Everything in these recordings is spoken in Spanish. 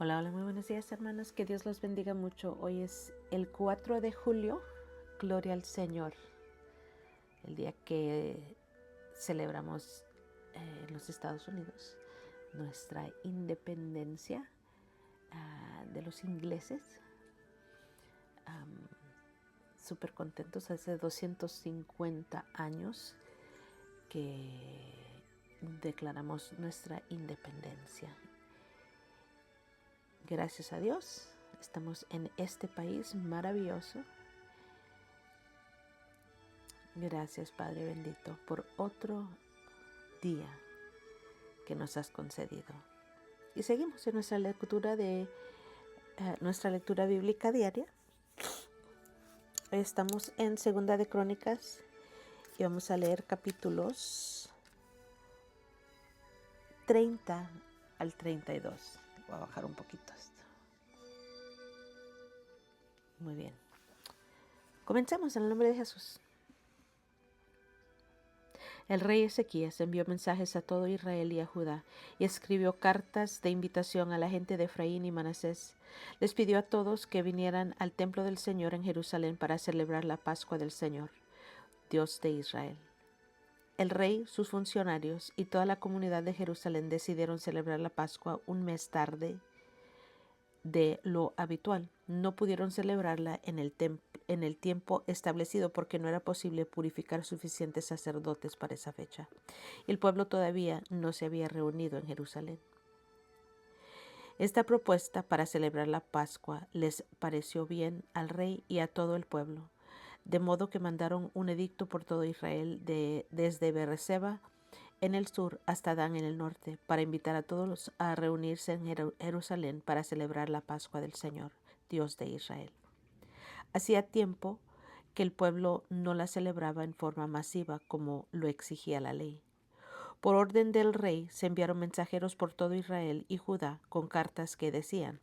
Hola, hola, muy buenos días hermanos, que Dios los bendiga mucho. Hoy es el 4 de julio, gloria al Señor, el día que celebramos en los Estados Unidos nuestra independencia de los ingleses. Súper contentos, hace 250 años que declaramos nuestra independencia. Gracias a Dios, estamos en este país maravilloso. Gracias, Padre bendito, por otro día que nos has concedido. Y seguimos en nuestra lectura bíblica diaria. Estamos en Segunda de Crónicas y vamos a leer capítulos 30 al 32. Voy a bajar un poquito esto. Muy bien. Comencemos en el nombre de Jesús. El rey Ezequías envió mensajes a todo Israel y a Judá, y escribió cartas de invitación a la gente de Efraín y Manasés. Les pidió a todos que vinieran al templo del Señor en Jerusalén para celebrar la Pascua del Señor, Dios de Israel. El rey, sus funcionarios y toda la comunidad de Jerusalén decidieron celebrar la Pascua un mes tarde de lo habitual. No pudieron celebrarla en el tiempo establecido porque no era posible purificar suficientes sacerdotes para esa fecha. El pueblo todavía no se había reunido en Jerusalén. Esta propuesta para celebrar la Pascua les pareció bien al rey y a todo el pueblo, de modo que mandaron un edicto por todo Israel desde Beerseba en el sur hasta Dan en el norte, para invitar a todos a reunirse en Jerusalén para celebrar la Pascua del Señor, Dios de Israel. Hacía tiempo que el pueblo no la celebraba en forma masiva como lo exigía la ley. Por orden del rey se enviaron mensajeros por todo Israel y Judá con cartas que decían: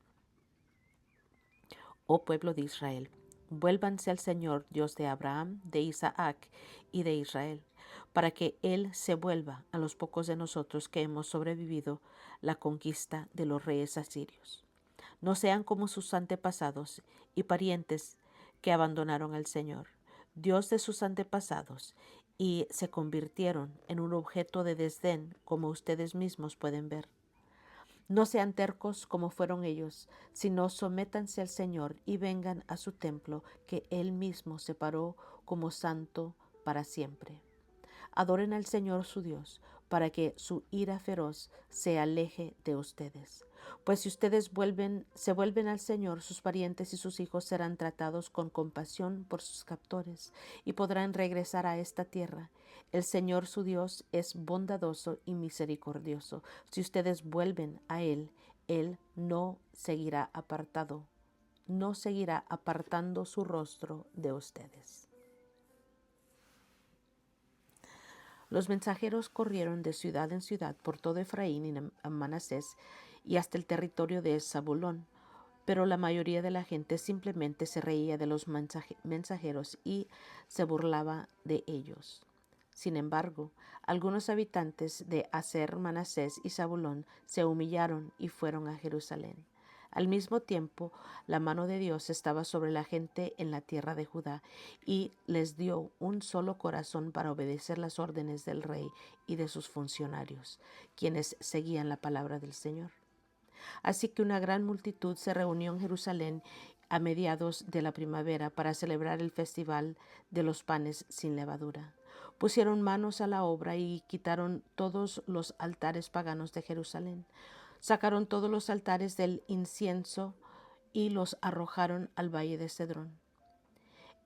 Oh pueblo de Israel, vuélvanse al Señor, Dios de Abraham, de Isaac y de Israel, para que Él se vuelva a los pocos de nosotros que hemos sobrevivido la conquista de los reyes asirios. No sean como sus antepasados y parientes que abandonaron al Señor, Dios de sus antepasados, y se convirtieron en un objeto de desdén, como ustedes mismos pueden ver. No sean tercos como fueron ellos, sino sométanse al Señor y vengan a su templo que Él mismo separó como santo para siempre. Adoren al Señor su Dios, para que su ira feroz se aleje de ustedes. Pues si ustedes se vuelven al Señor, sus parientes y sus hijos serán tratados con compasión por sus captores y podrán regresar a esta tierra. El Señor su Dios es bondadoso y misericordioso. Si ustedes vuelven a Él, Él no seguirá apartando su rostro de ustedes. Los mensajeros corrieron de ciudad en ciudad por todo Efraín y Manasés y hasta el territorio de Zabulón, pero la mayoría de la gente simplemente se reía de los mensajeros y se burlaba de ellos. Sin embargo, algunos habitantes de Aser, Manasés y Zabulón se humillaron y fueron a Jerusalén. Al mismo tiempo, la mano de Dios estaba sobre la gente en la tierra de Judá y les dio un solo corazón para obedecer las órdenes del rey y de sus funcionarios, quienes seguían la palabra del Señor. Así que una gran multitud se reunió en Jerusalén a mediados de la primavera para celebrar el festival de los panes sin levadura. Pusieron manos a la obra y quitaron todos los altares paganos de Jerusalén. Sacaron todos los altares del incienso y los arrojaron al valle de Cedrón.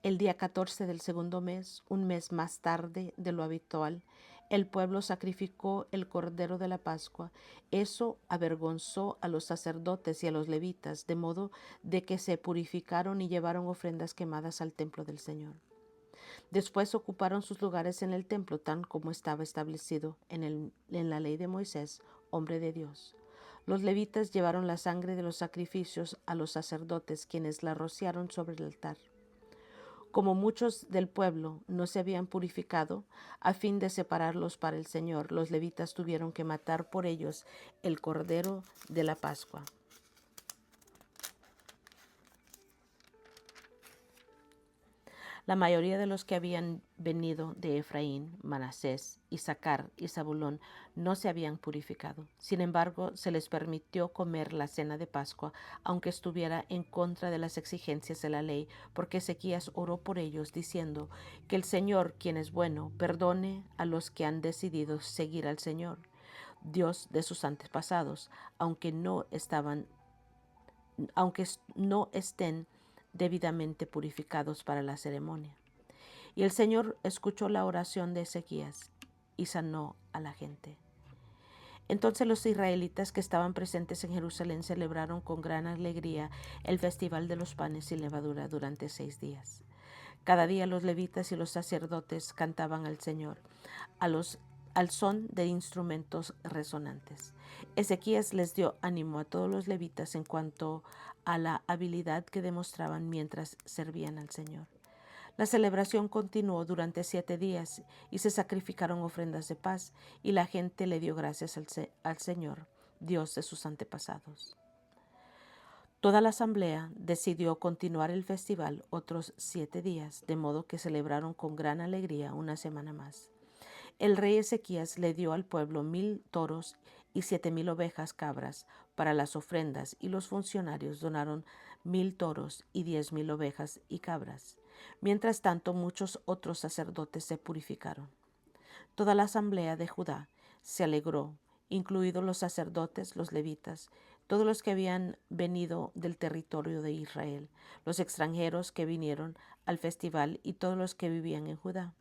El día 14 del segundo mes, un mes más tarde de lo habitual, el pueblo sacrificó el cordero de la Pascua. Eso avergonzó a los sacerdotes y a los levitas, de modo de que se purificaron y llevaron ofrendas quemadas al templo del Señor. Después ocuparon sus lugares en el templo, tan como estaba establecido en la ley de Moisés, hombre de Dios. Los levitas llevaron la sangre de los sacrificios a los sacerdotes, quienes la rociaron sobre el altar. Como muchos del pueblo no se habían purificado, a fin de separarlos para el Señor, los levitas tuvieron que matar por ellos el cordero de la Pascua. La mayoría de los que habían venido de Efraín, Manasés, Isaacar y Zabulón no se habían purificado. Sin embargo, se les permitió comer la cena de Pascua, aunque estuviera en contra de las exigencias de la ley, porque Ezequías oró por ellos, diciendo que el Señor, quien es bueno, perdone a los que han decidido seguir al Señor, Dios de sus antepasados, aunque no estén debidamente purificados para la ceremonia. Y el Señor escuchó la oración de Ezequías y sanó a la gente. Entonces los israelitas que estaban presentes en Jerusalén celebraron con gran alegría el festival de los panes sin levadura durante 6 días. Cada día los levitas y los sacerdotes cantaban al Señor al son de instrumentos resonantes. Ezequías les dio ánimo a todos los levitas en cuanto a la habilidad que demostraban mientras servían al Señor. La celebración continuó durante 7 días y se sacrificaron ofrendas de paz y la gente le dio gracias al Señor, Dios de sus antepasados. Toda la asamblea decidió continuar el festival otros 7 días, de modo que celebraron con gran alegría una semana más. El rey Ezequías le dio al pueblo 1000 toros y 7000 ovejas cabras para las ofrendas, y los funcionarios donaron 1000 toros y 10,000 ovejas y cabras. Mientras tanto, muchos otros sacerdotes se purificaron. Toda la asamblea de Judá se alegró, incluidos los sacerdotes, los levitas, todos los que habían venido del territorio de Israel, los extranjeros que vinieron al festival y todos los que vivían en Judá.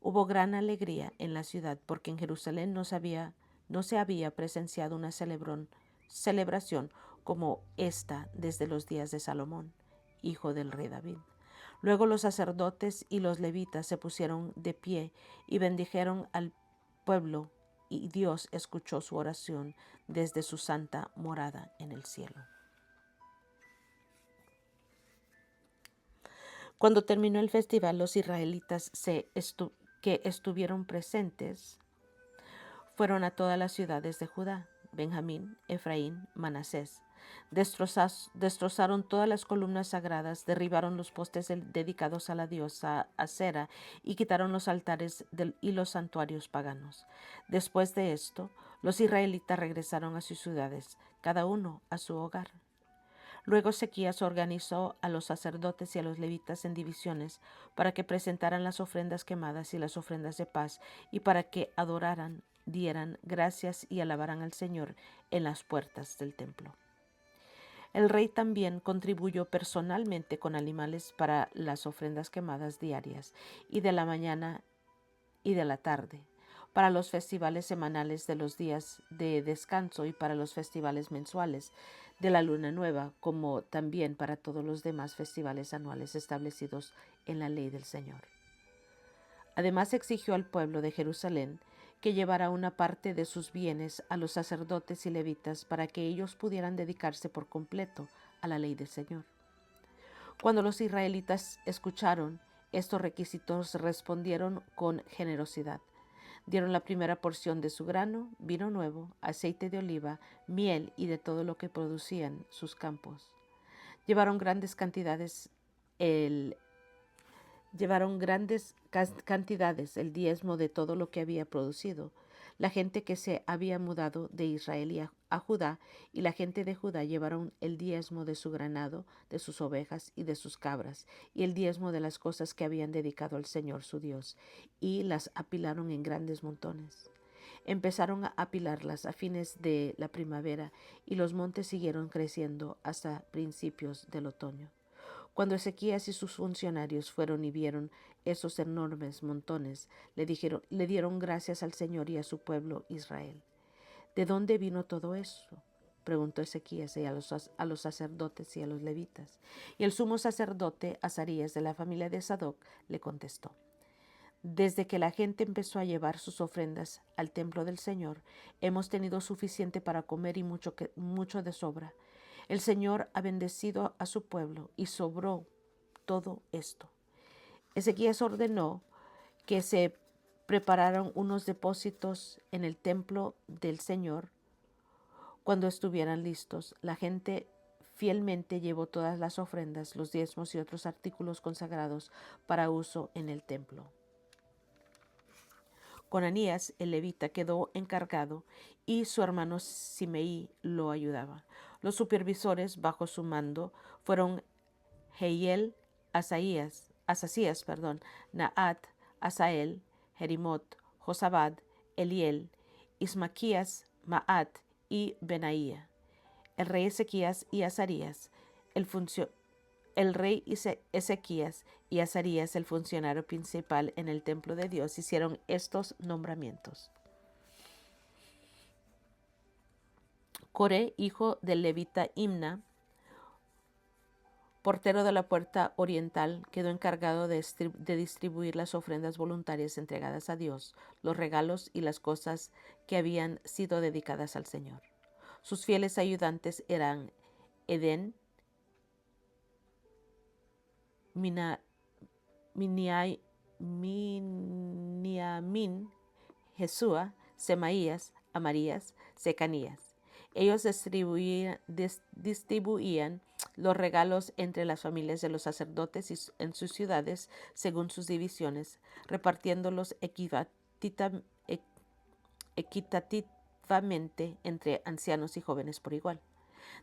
Hubo gran alegría en la ciudad porque en Jerusalén no se había presenciado una celebración como esta desde los días de Salomón, hijo del rey David. Luego los sacerdotes y los levitas se pusieron de pie y bendijeron al pueblo, y Dios escuchó su oración desde su santa morada en el cielo. Cuando terminó el festival, los israelitas que estuvieron presentes fueron a todas las ciudades de Judá, Benjamín, Efraín, Manasés. Destrozaron todas las columnas sagradas, derribaron los postes dedicados a la diosa Acera y quitaron los altares y los santuarios paganos. Después de esto, los israelitas regresaron a sus ciudades, cada uno a su hogar. Luego Ezequías organizó a los sacerdotes y a los levitas en divisiones para que presentaran las ofrendas quemadas y las ofrendas de paz, y para que adoraran, dieran gracias y alabaran al Señor en las puertas del templo. El rey también contribuyó personalmente con animales para las ofrendas quemadas diarias y de la mañana y de la tarde, para los festivales semanales de los días de descanso y para los festivales mensuales de la luna nueva, como también para todos los demás festivales anuales establecidos en la ley del Señor. Además exigió al pueblo de Jerusalén que llevara una parte de sus bienes a los sacerdotes y levitas para que ellos pudieran dedicarse por completo a la ley del Señor. Cuando los israelitas escucharon estos requisitos, respondieron con generosidad. Dieron la primera porción de su grano, vino nuevo, aceite de oliva, miel y de todo lo que producían sus campos. Llevaron grandes cantidades el diezmo de todo lo que había producido. La gente que se había mudado de Israel a Judá y la gente de Judá llevaron el diezmo de su ganado, de sus ovejas y de sus cabras, y el diezmo de las cosas que habían dedicado al Señor su Dios, y las apilaron en grandes montones. Empezaron a apilarlas a fines de la primavera, y los montes siguieron creciendo hasta principios del otoño. Cuando Ezequías y sus funcionarios fueron y vieron esos enormes montones, le dieron gracias al Señor y a su pueblo Israel. ¿De dónde vino todo eso?, preguntó Ezequías a los sacerdotes y a los levitas. Y el sumo sacerdote Azarías, de la familia de Sadoc, le contestó: desde que la gente empezó a llevar sus ofrendas al templo del Señor, hemos tenido suficiente para comer y mucho de sobra. El Señor ha bendecido a su pueblo y sobró todo esto. Ezequías ordenó que se prepararan unos depósitos en el templo del Señor. Cuando estuvieran listos, la gente fielmente llevó todas las ofrendas, los diezmos y otros artículos consagrados para uso en el templo. Conanías, el levita, quedó encargado y su hermano Simeí lo ayudaba. Los supervisores bajo su mando fueron Jehiel, Asasías, Naat, Asael, Jerimot, Josabad, Eliel, Ismaquías, Maat y Benaía. El rey Ezequías y Azarías, el rey Ezequías y Azarías, el funcionario principal en el templo de Dios, hicieron estos nombramientos. Coré, hijo del levita Imna, portero de la puerta oriental, quedó encargado de distribuir las ofrendas voluntarias entregadas a Dios, los regalos y las cosas que habían sido dedicadas al Señor. Sus fieles ayudantes eran Edén, Miniamín, Jesúa, Semaías, Amarías, Secanías. Ellos distribuían los regalos entre las familias de los sacerdotes en sus ciudades según sus divisiones, repartiéndolos equitativamente entre ancianos y jóvenes por igual.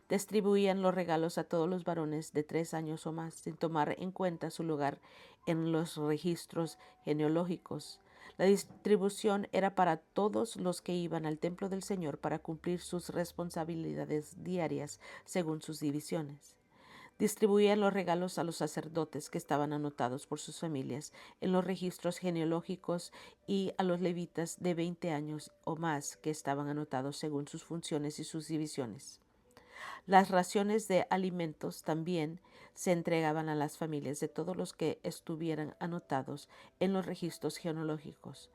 Distribuían los regalos a todos los varones de 3 años o más, sin tomar en cuenta su lugar en los registros genealógicos. La distribución era para todos los que iban al templo del Señor para cumplir sus responsabilidades diarias según sus divisiones. Distribuían los regalos a los sacerdotes que estaban anotados por sus familias en los registros genealógicos y a los levitas de 20 años o más que estaban anotados según sus funciones y sus divisiones. Las raciones de alimentos también se entregaban a las familias de todos los que estuvieran anotados en los registros genealógicos,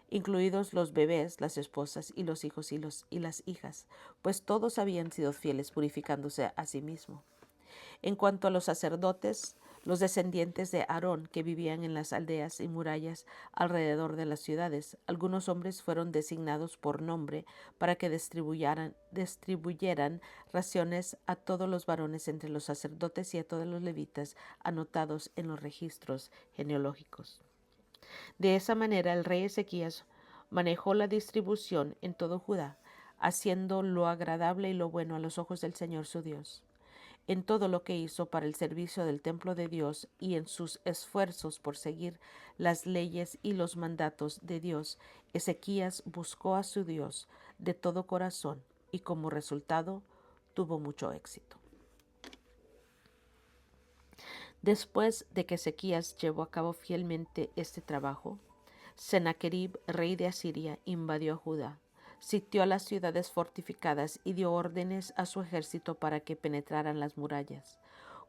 incluidos los bebés, las esposas y los hijos y las hijas, pues todos habían sido fieles purificándose a sí mismos. En cuanto a los sacerdotes, los descendientes de Aarón que vivían en las aldeas y murallas alrededor de las ciudades, algunos hombres fueron designados por nombre para que distribuyeran raciones a todos los varones entre los sacerdotes y a todos los levitas anotados en los registros genealógicos. De esa manera el rey Ezequías manejó la distribución en todo Judá, haciendo lo agradable y lo bueno a los ojos del Señor su Dios. En todo lo que hizo para el servicio del templo de Dios y en sus esfuerzos por seguir las leyes y los mandatos de Dios, Ezequías buscó a su Dios de todo corazón y como resultado tuvo mucho éxito. Después de que Ezequías llevó a cabo fielmente este trabajo, Sennacherib, rey de Asiria, invadió a Judá, sitió las ciudades fortificadas y dio órdenes a su ejército para que penetraran las murallas.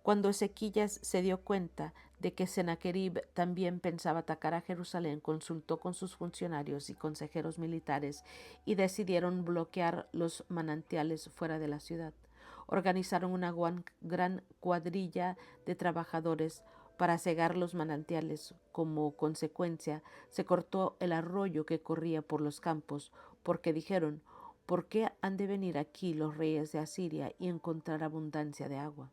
Cuando Ezequías se dio cuenta de que Sennacherib también pensaba atacar a Jerusalén, consultó con sus funcionarios y consejeros militares y decidieron bloquear los manantiales fuera de la ciudad. Organizaron una gran cuadrilla de trabajadores para cegar los manantiales. Como consecuencia, se cortó el arroyo que corría por los campos, porque dijeron, ¿por qué han de venir aquí los reyes de Asiria y encontrar abundancia de agua?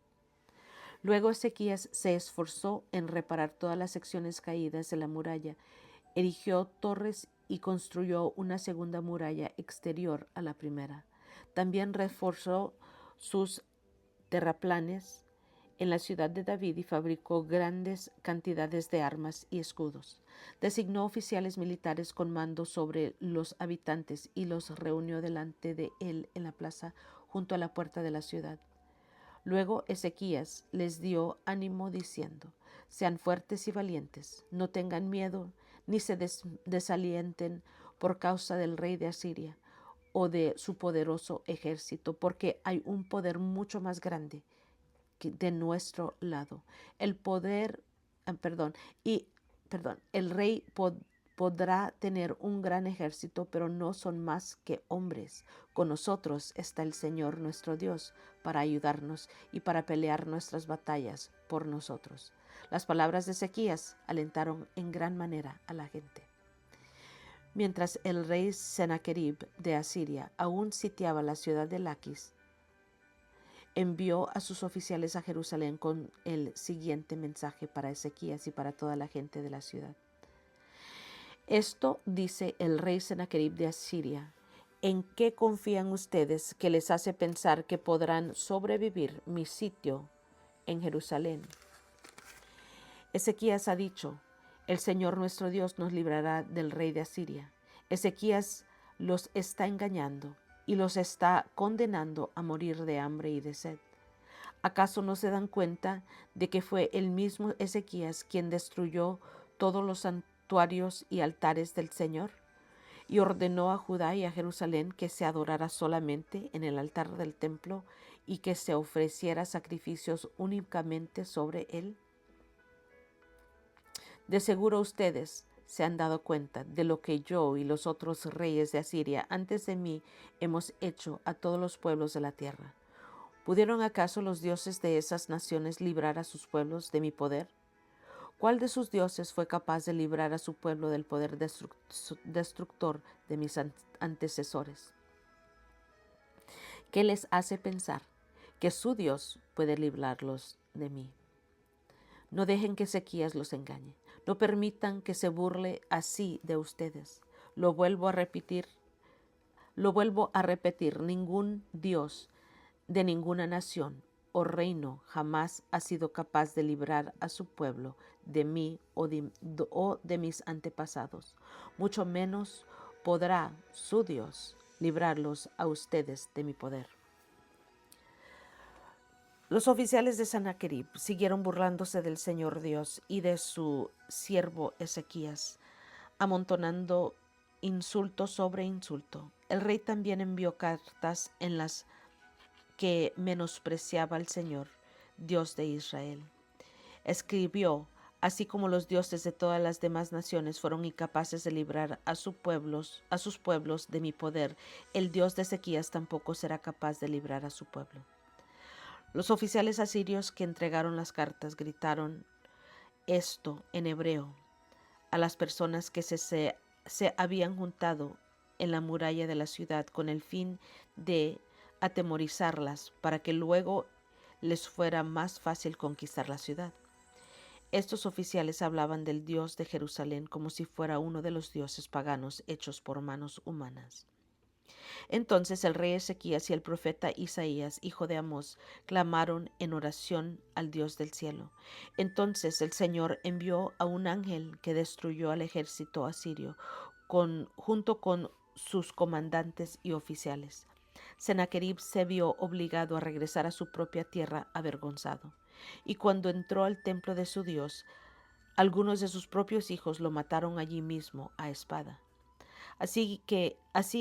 Luego Ezequías se esforzó en reparar todas las secciones caídas de la muralla, erigió torres y construyó una segunda muralla exterior a la primera. También reforzó sus terraplanes en la ciudad de David y fabricó grandes cantidades de armas y escudos. Designó oficiales militares con mando sobre los habitantes y los reunió delante de él en la plaza junto a la puerta de la ciudad. Luego Ezequías les dio ánimo diciendo, sean fuertes y valientes, no tengan miedo ni se desalienten por causa del rey de Asiria o de su poderoso ejército, porque hay un poder mucho más grande de nuestro lado. El rey podrá tener un gran ejército, pero no son más que hombres. Con nosotros está el Señor nuestro Dios para ayudarnos y para pelear nuestras batallas por nosotros. Las palabras de Ezequías alentaron en gran manera a la gente. Mientras el rey Sennacherib de Asiria aún sitiaba la ciudad de Laquis, envió a sus oficiales a Jerusalén con el siguiente mensaje para Ezequías y para toda la gente de la ciudad. Esto dice el rey Sennacherib de Asiria: ¿en qué confían ustedes que les hace pensar que podrán sobrevivir mi sitio en Jerusalén? Ezequías ha dicho: el Señor nuestro Dios nos librará del rey de Asiria. Ezequías los está engañando y los está condenando a morir de hambre y de sed. ¿Acaso no se dan cuenta de que fue el mismo Ezequías quien destruyó todos los santuarios y altares del Señor y ordenó a Judá y a Jerusalén que se adorara solamente en el altar del templo y que se ofreciera sacrificios únicamente sobre él? De seguro ustedes se han dado cuenta de lo que yo y los otros reyes de Asiria antes de mí hemos hecho a todos los pueblos de la tierra. ¿Pudieron acaso los dioses de esas naciones librar a sus pueblos de mi poder? ¿Cuál de sus dioses fue capaz de librar a su pueblo del poder destructor de mis antecesores? ¿Qué les hace pensar que su Dios puede librarlos de mí? No dejen que Ezequías los engañe. No permitan que se burle así de ustedes. Lo vuelvo a repetir, ningún Dios de ninguna nación o reino jamás ha sido capaz de librar a su pueblo de mí o de mis antepasados. Mucho menos podrá su Dios librarlos a ustedes de mi poder. Los oficiales de Sennacherib siguieron burlándose del Señor Dios y de su siervo Ezequías, amontonando insulto sobre insulto. El rey también envió cartas en las que menospreciaba al Señor, Dios de Israel. Escribió: así como los dioses de todas las demás naciones fueron incapaces de librar a sus pueblos de mi poder, el Dios de Ezequías tampoco será capaz de librar a su pueblo. Los oficiales asirios que entregaron las cartas gritaron esto en hebreo a las personas que se habían juntado en la muralla de la ciudad con el fin de atemorizarlas para que luego les fuera más fácil conquistar la ciudad. Estos oficiales hablaban del Dios de Jerusalén como si fuera uno de los dioses paganos hechos por manos humanas. Entonces el rey Ezequías y el profeta Isaías, hijo de Amós, clamaron en oración al Dios del cielo. Entonces el Señor envió a un ángel que destruyó al ejército asirio junto con sus comandantes y oficiales. Sennacherib se vio obligado a regresar a su propia tierra avergonzado. Y cuando entró al templo de su Dios, algunos de sus propios hijos lo mataron allí mismo a espada. Así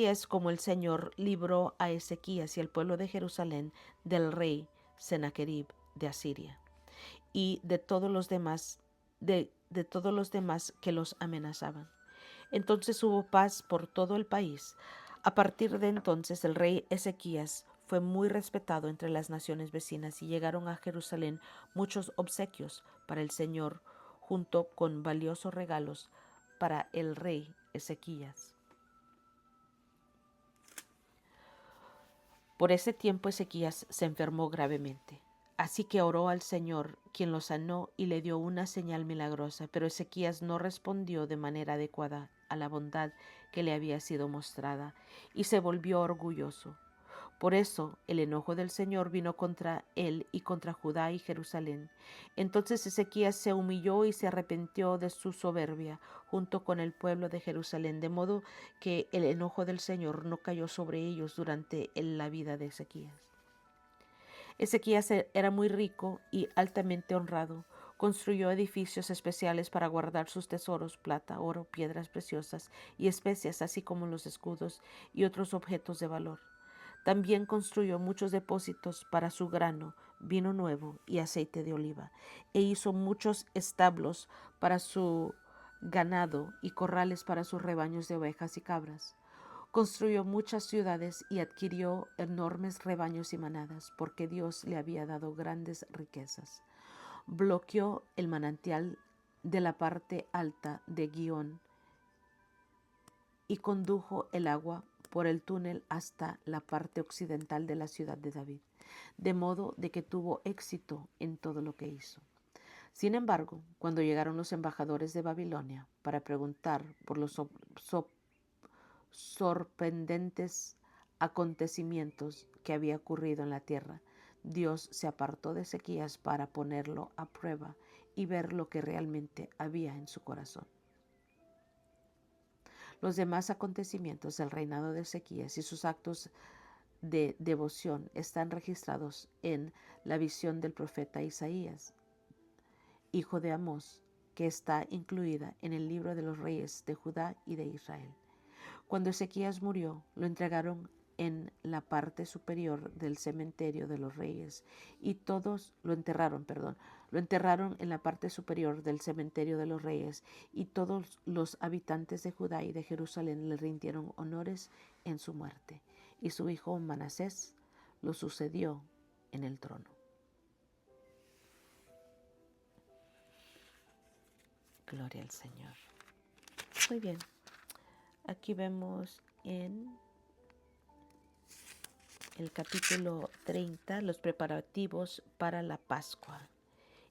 es como el Señor libró a Ezequías y al pueblo de Jerusalén del rey Sennacherib de Asiria y de todos los demás que los amenazaban. Entonces hubo paz por todo el país. A partir de entonces el rey Ezequías fue muy respetado entre las naciones vecinas y llegaron a Jerusalén muchos obsequios para el Señor junto con valiosos regalos para el rey Ezequías. Por ese tiempo Ezequías se enfermó gravemente. Así que oró al Señor, quien lo sanó y le dio una señal milagrosa, pero Ezequías no respondió de manera adecuada a la bondad que le había sido mostrada y se volvió orgulloso. Por eso el enojo del Señor vino contra él y contra Judá y Jerusalén. Entonces Ezequías se humilló y se arrepintió de su soberbia junto con el pueblo de Jerusalén, de modo que el enojo del Señor no cayó sobre ellos durante la vida de Ezequías. Ezequías era muy rico y altamente honrado. Construyó edificios especiales para guardar sus tesoros, plata, oro, piedras preciosas y especias, así como los escudos y otros objetos de valor. También construyó muchos depósitos para su grano, vino nuevo y aceite de oliva, e hizo muchos establos para su ganado y corrales para sus rebaños de ovejas y cabras. Construyó muchas ciudades y adquirió enormes rebaños y manadas, porque Dios le había dado grandes riquezas. Bloqueó el manantial de la parte alta de Gihón y condujo el agua por el túnel hasta la parte occidental de la ciudad de David, de modo de que tuvo éxito en todo lo que hizo. Sin embargo, cuando llegaron los embajadores de Babilonia para preguntar por los sorprendentes acontecimientos que había ocurrido en la tierra, Dios se apartó de Ezequías para ponerlo a prueba y ver lo que realmente había en su corazón. Los demás acontecimientos del reinado de Ezequías y sus actos de devoción están registrados en la visión del profeta Isaías, hijo de Amós, que está incluida en el libro de los reyes de Judá y de Israel. Cuando Ezequías murió, lo entregaron en la parte superior del cementerio de los reyes y todos lo enterraron en la parte superior del cementerio de los reyes y todos los habitantes de Judá y de Jerusalén le rindieron honores en su muerte y su hijo Manasés lo sucedió en el trono. Gloria al Señor. Muy bien. Aquí vemos en el capítulo 30 los preparativos para la Pascua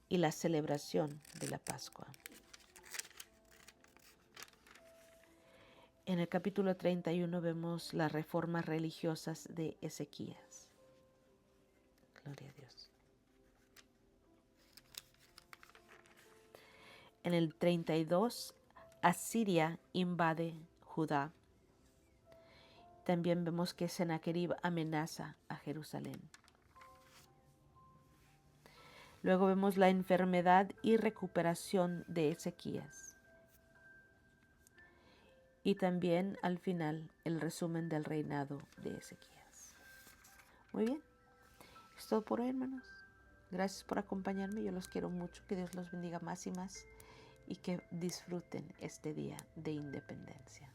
y la celebración de la Pascua. En el capítulo 31 vemos las reformas religiosas de Ezequías. Gloria a Dios. En el 32, Asiria invade Judá. También vemos que Sennacherib amenaza a Jerusalén. Luego vemos la enfermedad y recuperación de Ezequías. Y también al final el resumen del reinado de Ezequías. Muy bien. Es todo por hoy, hermanos. Gracias por acompañarme. Yo los quiero mucho. Que Dios los bendiga más y más. Y que disfruten este día de independencia.